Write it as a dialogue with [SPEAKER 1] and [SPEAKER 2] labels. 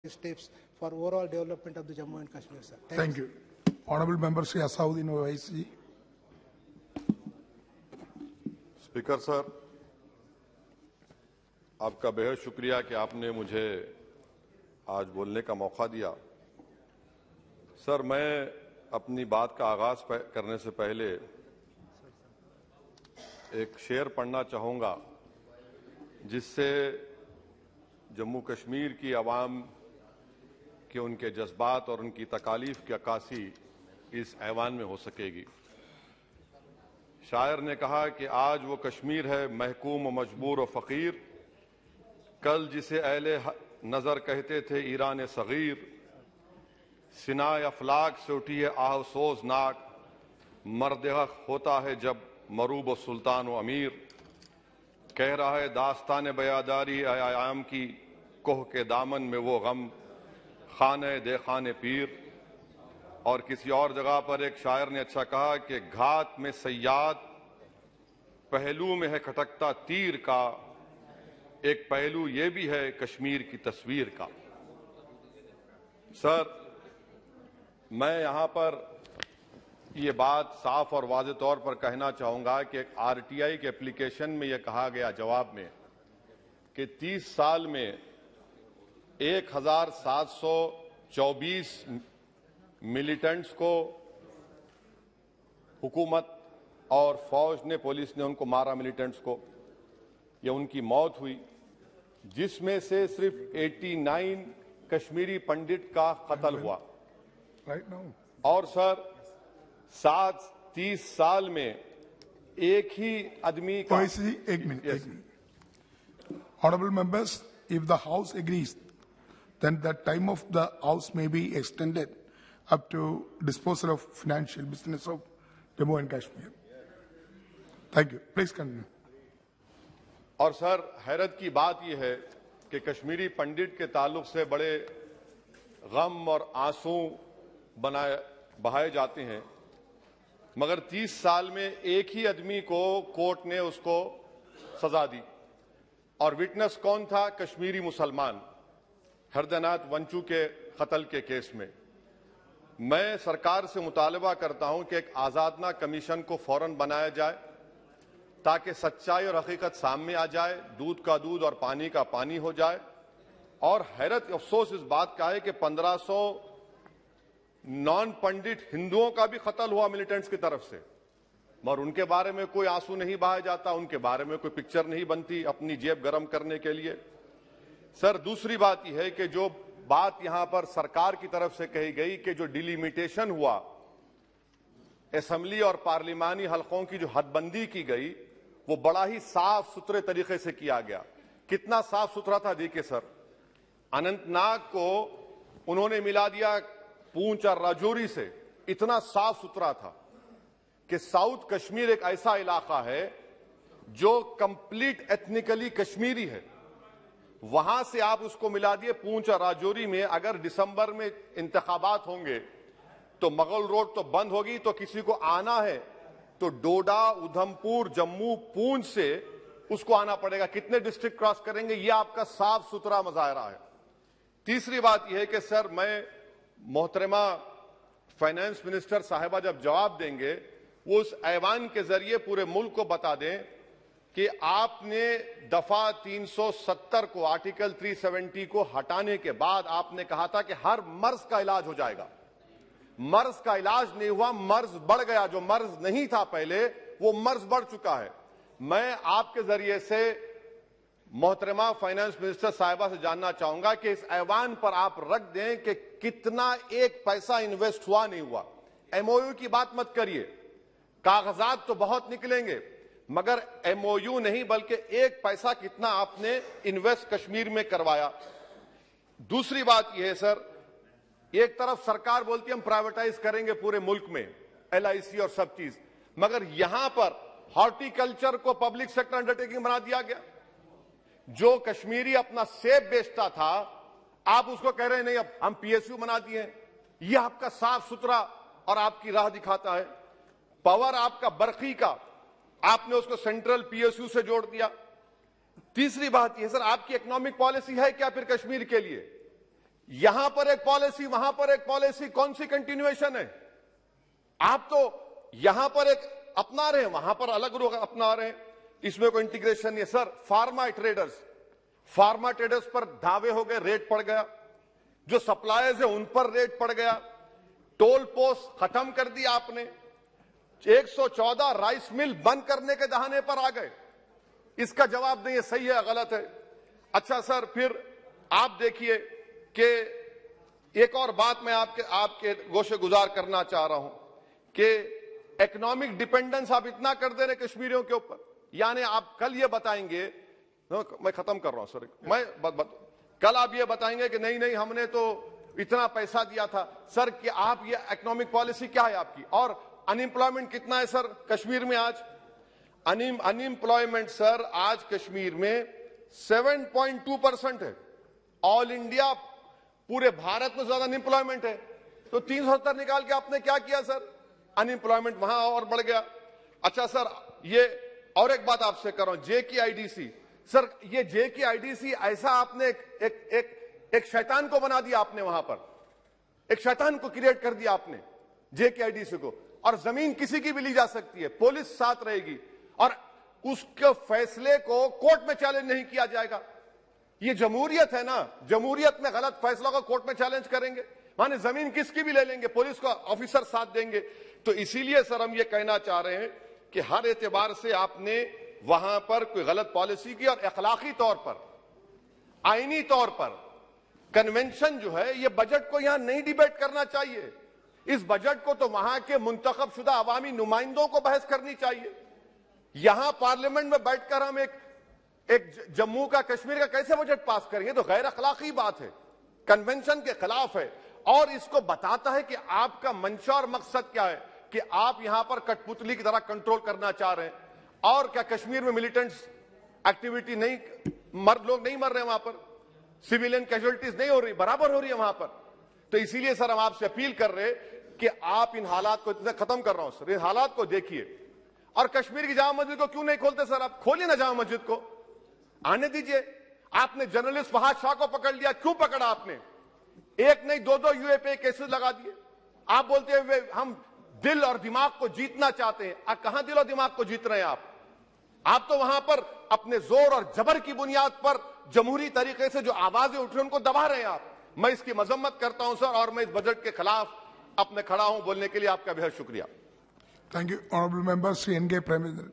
[SPEAKER 1] steps for overall development of the Jammu and Kashmir, sir.
[SPEAKER 2] Thank you. Honorable Member Shri Asauddin Owaisi.
[SPEAKER 3] Speaker sir, आपका बेहद शुक्रिया कि आपने मुझे आज बोलने का मौका दिया। सर, मैं अपनी बात का आगाज करने से पहले एक शेर पढ़ना चाहूँगा जिससे जम्मू कश्मीर की आवाम के उनके जज्बात और उनकी तकालीफ की अक्कासी इस ऐवान में हो सकेगी। शायर ने कहा कि आज वो कश्मीर है महकूम व मजबूर व फ़कीर, कल जिसे अहले नज़र कहते थे ईरान सगीर, सिनाए अफलाक से उठी है आह सोजनाक, मर्द हक होता है जब मरूब व सुल्तान व अमीर, कह रहा है दास्तान बयादारी आयाम की, कोह के दामन में वो गम खाने दे खाने पीर। और किसी और जगह पर एक शायर ने अच्छा कहा कि घात में सयाद पहलू में है खटकता तीर का, एक पहलू ये भी है कश्मीर की तस्वीर का। सर, मैं यहां पर ये बात साफ और वाज़ेह तौर पर कहना चाहूंगा कि एक आरटीआई के एप्लीकेशन में यह कहा गया जवाब में कि 30 साल में 1724 मिलिटेंट्स को हुकूमत और फौज ने, पुलिस ने उनको मारा, मिलिटेंट्स को, ये उनकी मौत हुई, जिसमें से सिर्फ 89 कश्मीरी पंडित का कत्ल हुआ। और सर 30 साल में एक ही आदमी का।
[SPEAKER 2] एक minute. Honorable members, if the House agrees, then the time of the House may be extended up to disposal of financial business of Jammu and Kashmir. Thank you. Please continue.
[SPEAKER 3] और sir, हैरत की बात यह है कि कश्मीरी पंडित के ताल्लुक से बड़े गम और आंसू बहाए जाते हैं, मगर 30 साल में एक ही आदमी को कोर्ट ने उसको सजा दी। और विटनेस कौन था? कश्मीरी मुसलमान हरदनाथ वंचू के कत्ल के केस में। मैं सरकार से मुतालबा करता हूं कि एक आजादना कमीशन को फौरन बनाया जाए ताकि सच्चाई और हकीकत सामने आ जाए, दूध का दूध और पानी का पानी हो जाए। और हैरत अफसोस इस बात का है कि 1500 नॉन पंडित हिंदुओं का भी कत्ल हुआ मिलिटेंट्स की तरफ से, मगर उनके बारे में कोई आंसू नहीं बहाया जाता, उनके बारे में कोई पिक्चर नहीं बनती अपनी जेब गर्म करने के लिए। सर, दूसरी बात यह है कि जो बात यहां पर सरकार की तरफ से कही गई कि जो डिलिमिटेशन हुआ, असेंबली और पार्लिमानी हलकों की जो हदबंदी की गई, वो बड़ा ही साफ सुथरे तरीके से किया गया। कितना साफ सुथरा था देखिए सर, अनंतनाग को उन्होंने मिला दिया पूंछ और राजौरी से, इतना साफ सुथरा था कि साउथ कश्मीर एक ऐसा इलाका है जो कंप्लीट एथनिकली कश्मीरी है, वहां से आप उसको मिला दिए पूंछ और राजौरी में। अगर दिसंबर में इंतखाबात होंगे तो मुगल रोड तो बंद होगी, तो किसी को आना है तो डोडा, उधमपुर, जम्मू, पूंछ से उसको आना पड़ेगा। कितने डिस्ट्रिक्ट क्रॉस करेंगे? यह आपका साफ सुथरा मुजाहरा है। तीसरी बात यह है कि सर, मैं मोहतरमा फाइनेंस मिनिस्टर साहिबा जब जवाब देंगे, वो उस ऐवान के जरिए पूरे मुल्क को बता दें कि आपने दफा 370 को, आर्टिकल 370 को हटाने के बाद आपने कहा था कि हर मर्ज का इलाज हो जाएगा। मर्ज का इलाज नहीं हुआ, मर्ज बढ़ गया। जो मर्ज नहीं था पहले, वो मर्ज बढ़ चुका है। मैं आपके जरिए से मोहतरमा फाइनेंस मिनिस्टर साहिबा से जानना चाहूंगा कि इस ऐवान पर आप रख दें कि कितना एक पैसा इन्वेस्ट हुआ नहीं हुआ। एमओयू की बात मत करिए, कागजात तो बहुत निकलेंगे, मगर एमओयू नहीं बल्कि एक पैसा कितना आपने इन्वेस्ट कश्मीर में करवाया। दूसरी बात यह है सर, एक तरफ सरकार बोलती है हम प्राइवेटाइज करेंगे पूरे मुल्क में, एलआईसी और सब चीज, मगर यहां पर हॉर्टिकल्चर को पब्लिक सेक्टर अंडरटेकिंग बना दिया गया। जो कश्मीरी अपना सेब बेचता था, आप उसको कह रहे हैं नहीं अब हम पीएसयू बना दिए। यह आपका साफ सुथरा और आपकी राह दिखाता है। पावर आपका बरखी का, आपने उसको सेंट्रल पीएसयू से जोड़ दिया। तीसरी बात यह सर, आपकी इकोनॉमिक पॉलिसी है क्या फिर कश्मीर के लिए? यहां पर एक पॉलिसी, वहां पर एक पॉलिसी, कौन सी कंटिन्यूएशन है? आप तो यहां पर एक अपना रहे हैं, वहां पर अलग लोग अपना रहे हैं, इसमें कोई इंटीग्रेशन नहीं है। सर, फार्मा ट्रेडर्स पर दावे हो गए, रेट पड़ गया, जो सप्लायर्स है उन पर रेट पड़ गया, टोल पोस्ट खत्म कर दिया आपने, 114 राइस मिल बंद करने के दहाने पर आ गए। इसका जवाब नहीं है सही है गलत है। अच्छा सर, फिर आप देखिए कि एक और बात मैं आपके गोशे गुजार करना चाह रहा हूं कि इकोनॉमिक डिपेंडेंस आप इतना कर दे रहे कश्मीरियों के ऊपर, यानी आप कल ये बताएंगे, मैं खत्म कर रहा हूं सर, कल आप ये बताएंगे कि नहीं हमने तो इतना पैसा दिया था। सर, कि आप ये इकोनॉमिक पॉलिसी क्या है आपकी? और अनएम्प्लॉयमेंट कितना है सर कश्मीर में आज? अनएम्प्लॉयमेंट सर आज कश्मीर में 7.2% है। ऑल इंडिया पूरे भारत में ज्यादा अनएम्प्लॉयमेंट है, तो 370 निकाल के आपने क्या किया सर? अनएम्प्लॉयमेंट वहां और बढ़ गया। अच्छा सर, ये और एक बात आपसे कर रहा हूं, JKIDC सर, ये JKIDC ऐसा आपने एक शैतान को बना दिया आपने, वहां पर एक शैतान को क्रिएट कर दिया आपने JKIDC को, और जमीन किसी की भी ली जा सकती है, पुलिस साथ रहेगी और उसके फैसले को कोर्ट में चैलेंज नहीं किया जाएगा। ये जमहूरियत है ना, जमहूरियत में गलत फैसलों को कोर्ट में चैलेंज करेंगे, माने जमीन किसकी भी ले लेंगे, पुलिस का ऑफिसर साथ देंगे। तो इसीलिए सर हम ये कहना चाह रहे हैं कि हर एतबार से आपने वहां पर कोई गलत पॉलिसी की, और अखलाकी तौर पर, आईनी तौर पर कन्वेंशन जो है, ये बजट को यहां नहीं डिबेट करना चाहिए। इस बजट को तो वहां के मुंतखब शुदा अवामी नुमाइंदों को बहस करनी चाहिए। यहां पार्लियामेंट में बैठकर हम एक जम्मू का, कश्मीर का कैसे बजट पास करेंगे? तो गैर अखलाकी बात है, कन्वेंशन के खिलाफ है, और इसको बताता है कि आपका मंशा और मकसद क्या है, कि आप यहां पर कठपुतली की तरह कंट्रोल करना चाह रहे हैं। और क्या कश्मीर में मिलिटेंट्स एक्टिविटी नहीं, लोग नहीं मर रहे वहां पर, सिविलियन कैजुअलिटीज नहीं हो रही, बराबर हो रही है वहां पर। तो इसीलिए सर हम आपसे अपील कर रहे कि आप इन हालात को, खत्म कर रहा हूं सर, इन हालात को देखिए। और कश्मीर की जामा मस्जिद को क्यों नहीं खोलते सर? आप खोलिए ना जामा मस्जिद को, आने दीजिए। आपने जर्नलिस्ट फहाद शाह को पकड़ लिया, क्यों पकड़ा आपने? एक नहीं दो यूएपीए केसेस लगा दिए। आप बोलते हैं हम दिल और दिमाग को जीतना चाहते हैं। कहां दिल और दिमाग को जीत रहे हैं आप तो वहां पर अपने जोर और जबर की बुनियाद पर जमहूरी तरीके से जो आवाजें उठ रही हैं उनको दबा रहे हैं आप। मैं इसकी मजम्मत करता हूं सर, और मैं इस बजट के खिलाफ अपने खड़ा हूं। बोलने के लिए आपका बेहद शुक्रिया।
[SPEAKER 2] Thank you, honorable members. Sri N.K. Prime Minister.